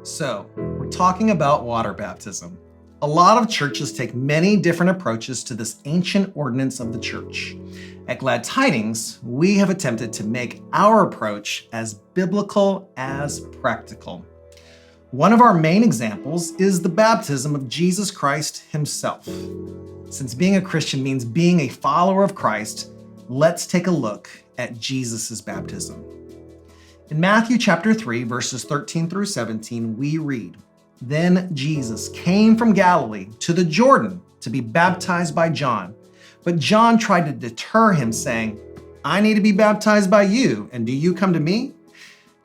So, we're talking about water baptism. A lot of churches take many different approaches to this ancient ordinance of the church. At Glad Tidings, we have attempted to make our approach as biblical as practical. One of our main examples is the baptism of Jesus Christ himself. Since being a Christian means being a follower of Christ, let's take a look at Jesus' baptism. In Matthew chapter 3, verses 13 through 17, we read, "Then Jesus came from Galilee to the Jordan to be baptized by John. But John tried to deter him, saying, 'I need to be baptized by you, and do you come to me?'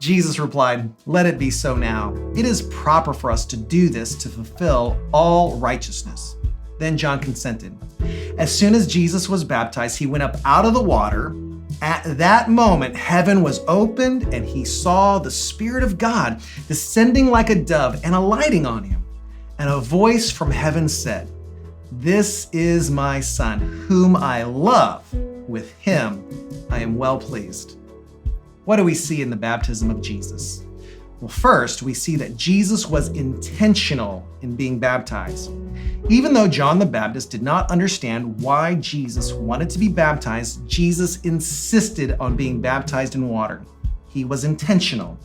Jesus replied, 'Let it be so now. It is proper for us to do this to fulfill all righteousness.' Then John consented. As soon as Jesus was baptized, he went up out of the water. At that moment, heaven was opened, and he saw the Spirit of God descending like a dove and alighting on him. And a voice from heaven said, 'This is my Son, whom I love. With him I am well pleased.'" What do we see in the baptism of Jesus? Well, first, we see that Jesus was intentional in being baptized. Even though John the Baptist did not understand why Jesus wanted to be baptized, Jesus insisted on being baptized in water. He was intentional.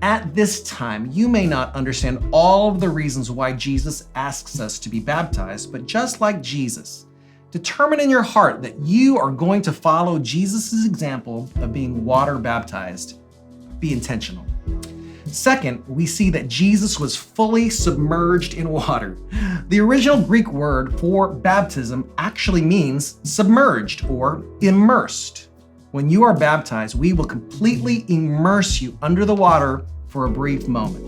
At this time, you may not understand all of the reasons why Jesus asks us to be baptized, but just like Jesus, determine in your heart that you are going to follow Jesus' example of being water baptized. Be intentional. Second, we see that Jesus was fully submerged in water. The original Greek word for baptism actually means submerged or immersed. When you are baptized, we will completely immerse you under the water for a brief moment.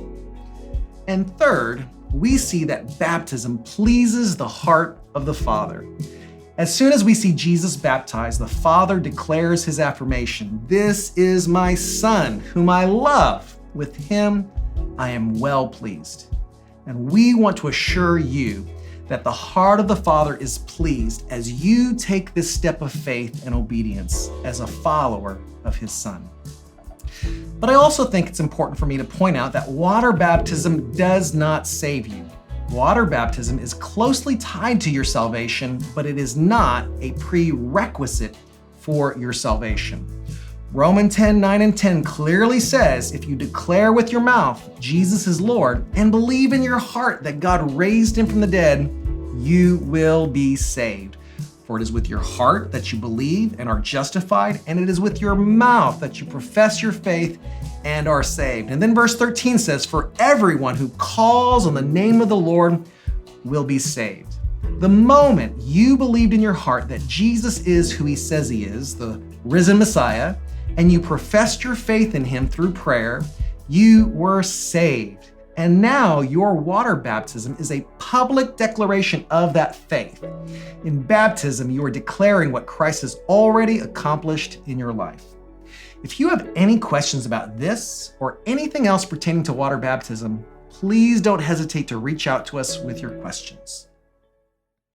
And third, we see that baptism pleases the heart of the Father. As soon as we see Jesus baptized, the Father declares his affirmation, "This is my Son, whom I love. With him I am well pleased." And we want to assure you that the heart of the Father is pleased as you take this step of faith and obedience as a follower of his Son. But I also think it's important for me to point out that water baptism does not save you. Water baptism is closely tied to your salvation, but it is not a prerequisite for your salvation. Romans 10:9 and 10 clearly says, if you declare with your mouth Jesus is Lord and believe in your heart that God raised him from the dead, you will be saved. For it is with your heart that you believe and are justified, and it is with your mouth that you profess your faith and are saved. And then verse 13 says, "For everyone who calls on the name of the Lord will be saved." The moment you believed in your heart that Jesus is who he says he is, the risen Messiah, and you professed your faith in him through prayer, you were saved. And now your water baptism is a public declaration of that faith. In baptism, you are declaring what Christ has already accomplished in your life. If you have any questions about this or anything else pertaining to water baptism, please don't hesitate to reach out to us with your questions.